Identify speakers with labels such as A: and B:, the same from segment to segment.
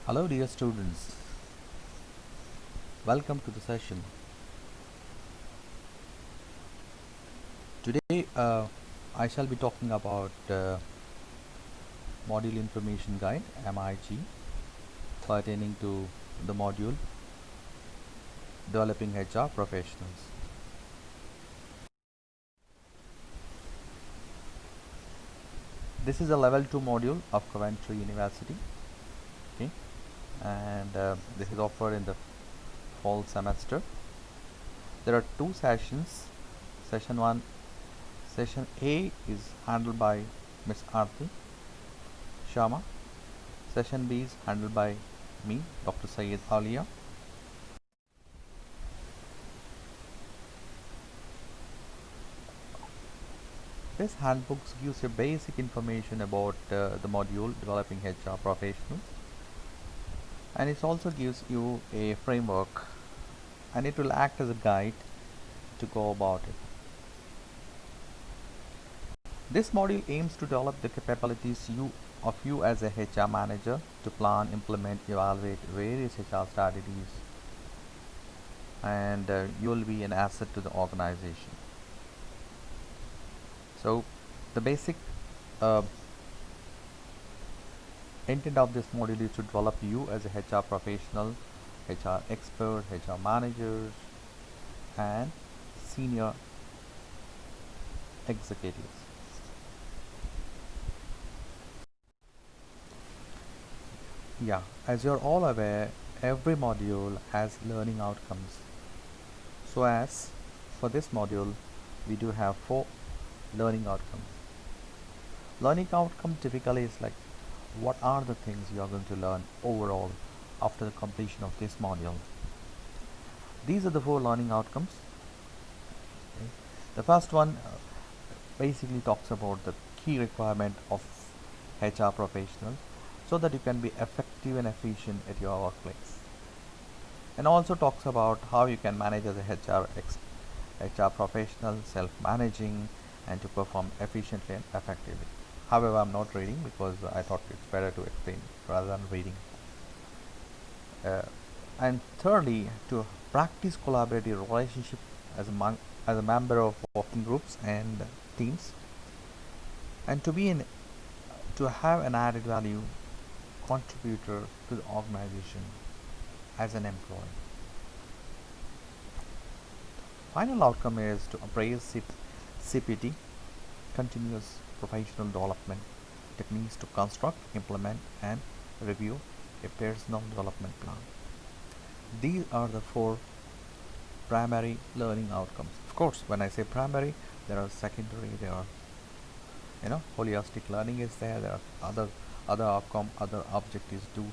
A: Hello dear students, welcome to the session. Today I shall be talking about Module Information Guide MIG pertaining to the module Developing HR Professionals. This is a level 2 module of Coventry University, okay? And this is offered in the fall semester. There are two sessions. Session 1, Session A is handled by Miss Aarti Sharma. Session B is handled by me, Dr. Syed Alia. This handbook gives you basic information about the module Developing HR Professionals, and it also gives you a framework, and it will act as a guide to go about it. This module aims to develop the capabilities of you as a HR manager to plan, implement, evaluate various HR strategies, and you will be an asset to the organization. So the basic uh, intent of this module is to develop you as a HR professional, HR expert, HR managers, and senior executives. Yeah, as you're all aware, every module has learning outcomes. So as for this module, we do have 4 learning outcomes. Learning outcome typically is like, what are the things you are going to learn overall after the completion of this module? These are the 4 learning outcomes. Okay. The first one basically talks about the key requirement of HR professional so that you can be effective and efficient at your workplace, and also talks about how you can manage as a HR professional, self-managing, and to perform efficiently and effectively. However, I'm not reading because I thought it's better to explain rather than reading. And thirdly, to practice collaborative relationship as a member of working groups and teams, and to have an added value contributor to the organization as an employee. Final outcome is to appraise CPT, continuous professional development techniques to construct, implement, and review a personal development plan. These are the 4 primary learning outcomes. Of course, when I say primary, there are secondary, there are holistic learning is there, there are other outcome, other objectives too.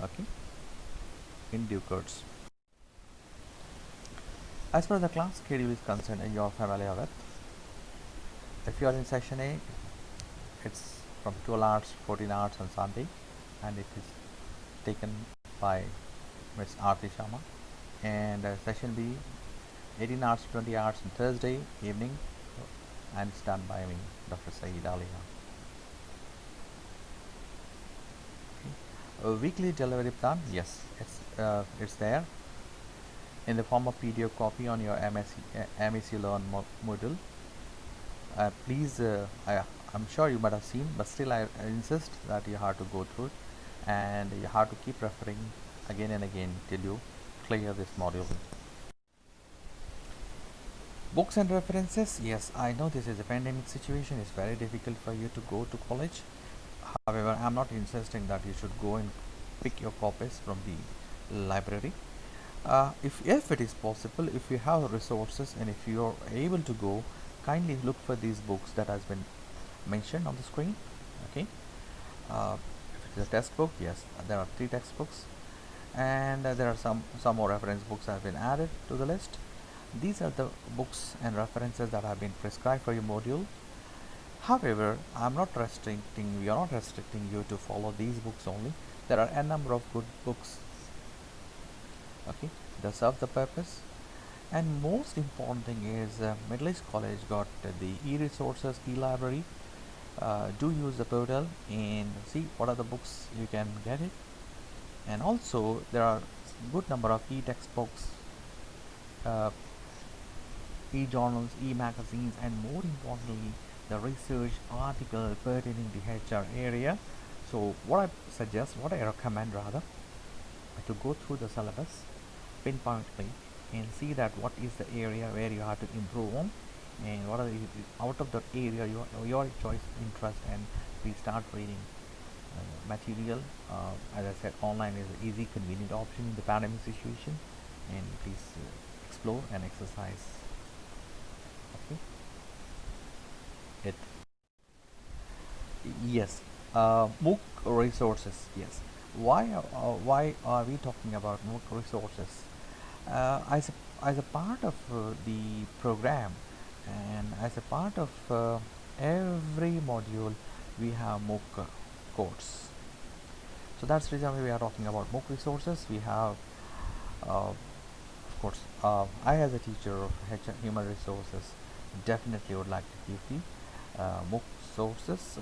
A: Okay, in due course. As far as the class schedule is concerned, and you're familiar with, if you are in session A, it's from 12 hours 14 hours on Sunday, and it is taken by Ms. Aarti Sharma. And session B, 18 hours 20 hours on Thursday evening, and it's done by me, Dr. Syed Alia. A weekly delivery plan, yes, it's there in the form of PDF copy on your MSc Learn module. Please, I'm sure you might have seen, but still I insist that you have to go through it, and you have to keep referring again and again till you clear this module. Books and references, yes, I know this is a pandemic situation, it's very difficult for you to go to college. However, I'm not insisting that you should go and pick your copies from the library. If it is possible, if you have resources and if you are able to go, kindly look for these books that has been mentioned on the screen. Okay, if it's a textbook, yes, there are 3 textbooks, and there are some more reference books that have been added to the list. These are the books and references that have been prescribed for your module. However, we are not restricting you to follow these books only. There are a number of good books, okay, that serve the purpose. And most important thing is Middle East College got the e-resources, e-library, do use the portal and see what are the books you can get it. And also there are good number of e-textbooks, uh, e-journals, e-magazines, and more importantly the research article pertaining to HR area. So what I recommend rather, to go through the syllabus pinpointedly and see that what is the area where you have to improve on, and what are out of that area your choice interest, and we start reading material. As I said, online is an easy, convenient option in the pandemic situation, and please explore and exercise. Okay, it yes, MOOC resources. Yes, why are we talking about MOOC resources? As a part of the program, and as a part of every module, we have MOOC course. So that's the reason why we are talking about MOOC resources. We have, of course, I as a teacher of human resources definitely would like to give the MOOC sources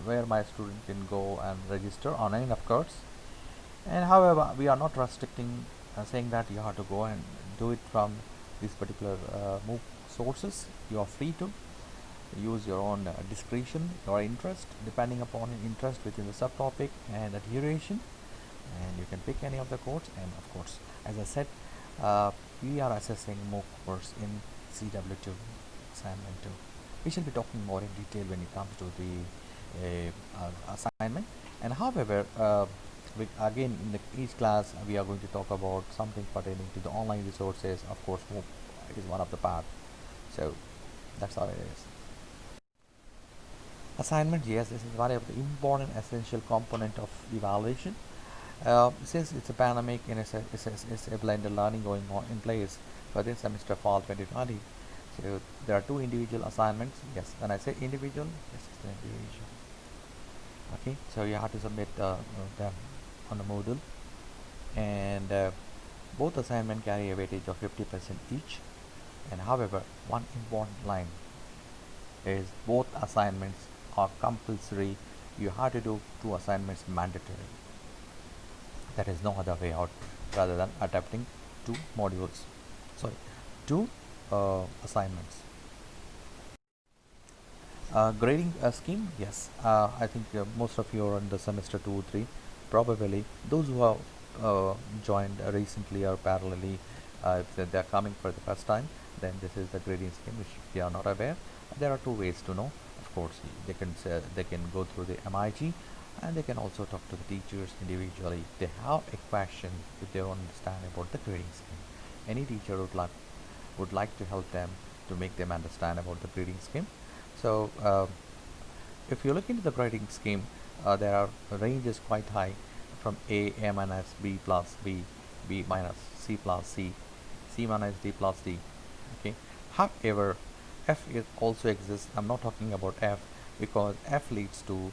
A: where my student can go and register online, of course. And however, we are not restricting, saying that you have to go and do it from these particular MOOC sources. You are free to use your own discretion, your interest, depending upon your interest within the subtopic and the duration, and you can pick any of the course. And of course, as I said, we are assessing MOOC course in CW2 assignment 2. We shall be talking more in detail when it comes to the assignment. And however, again in each class we are going to talk about something pertaining to the online resources. Of course, MOOC is one of the part. So that's how it is. Assignment, yes, this is one of the important essential component of evaluation. Since it's a pandemic and it's a blended learning going on in place for this semester fall 2020, so there are two individual assignments. Yes, when I say individual, yes, it's the individual. Okay, so you have to submit them on the Moodle, and both assignments carry a weightage of 50% each. And however, one important line is both assignments are compulsory. You have to do two assignments mandatory. There is no other way out rather than adapting two modules. Sorry, two assignments. Grading scheme, yes. I think most of you are in the semester 2 3. Probably those who have joined recently or parallelly, if they are coming for the first time, then this is the grading scheme which they are not aware. There are two ways to know. Of course, they can go through the MIG, and they can also talk to the teachers individually. If they have a question, if they don't understand about the grading scheme, any teacher would like to help them to make them understand about the grading scheme. So if you look into the grading scheme, there are ranges quite high, from A minus, B plus, B minus, C plus, C minus, D plus, D. Okay. However, F also exists. I'm not talking about F because F leads to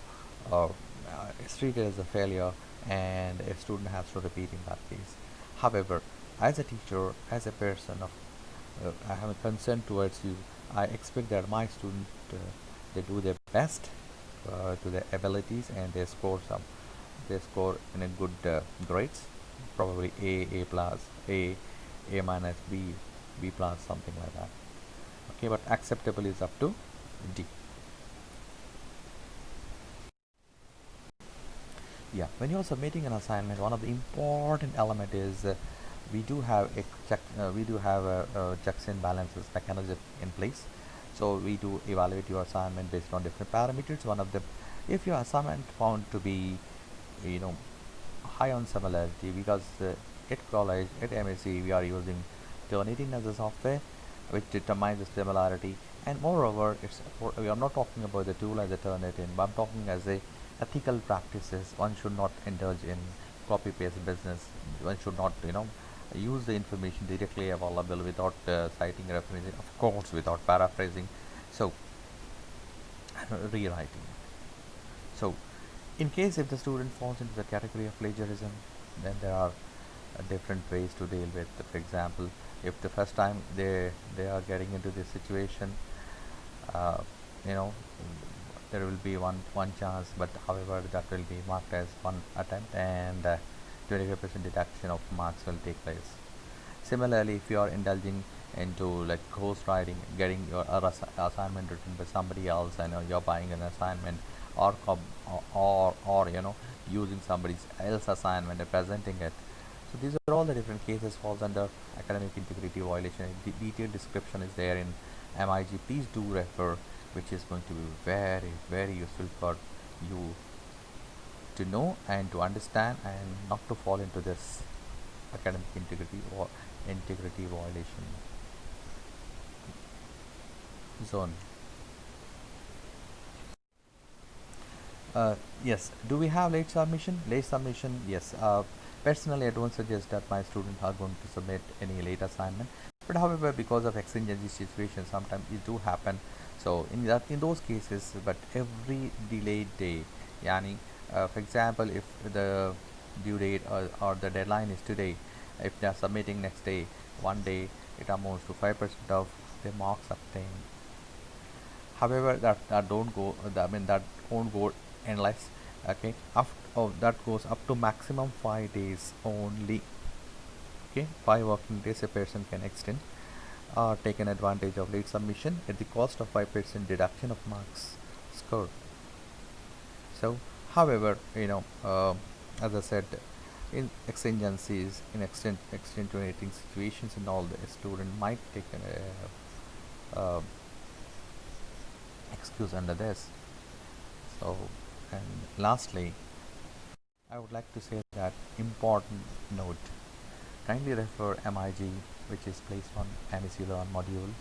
A: it's treated as a failure, and a student has to repeat in that case. However, as a teacher, as a person of I have a concern towards you. I expect that my student they do their best to their abilities, and they score in a good grades, probably A plus, A minus, B plus, something like that. Okay, but acceptable is up to D. Yeah, when you're submitting an assignment, one of the important element is we do have a checks and balances mechanism in place. So we do evaluate your assignment based on different parameters. One of them, if your assignment found to be, you know, high on similarity, because at college, at MSc, we are using Turnitin as a software which determines the similarity. And moreover, we are not talking about the tool as a Turnitin, but I'm talking as a ethical practices. One should not indulge in copy paste business. One should not, use the information directly available without citing referencing, of course without paraphrasing, so rewriting. So in case if the student falls into the category of plagiarism, then there are different ways to deal with. For example, if the first time they are getting into this situation, uh, you know there will be one chance, but however that will be marked as one attempt, and 25% deduction of marks will take place. Similarly, if you are indulging into like ghost writing, getting your assignment written by somebody else, and you're buying an assignment, or using somebody else's assignment and presenting it. So these are all the different cases falls under academic integrity violation. Detailed description is there in MIG. Please do refer, which is going to be very very useful for you to know and to understand, and not to fall into this academic integrity or integrity violation zone. Yes, do we have late submission? Late submission, yes. Personally, I don't suggest that my students are going to submit any late assignment. But however, because of exigency situations, sometimes it do happen. So in those cases, but every delayed day, yani, for example, if the due date or the deadline is today, if they are submitting next day, one day, it amounts to 5% of the marks obtained. However, that don't go, I mean that won't go endless. Okay, after, oh, that goes up to maximum 5 days only. Okay, 5 working days a person can extend or taken advantage of late submission at the cost of 5% deduction of marks scored. So however, as I said, in exigencies, in extenuating situations and all, the student might take an excuse under this. So, and lastly, I would like to say that important note, kindly refer MIG, which is placed on MEC Learn module,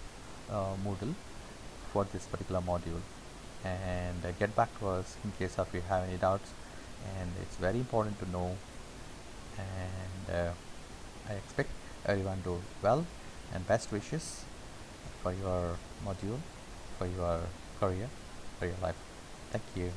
A: Moodle, for this particular module, and get back to us in case of you have any doubts. And it's very important to know, and I expect everyone do well, and best wishes for your module, for your career, for your life. Thank you.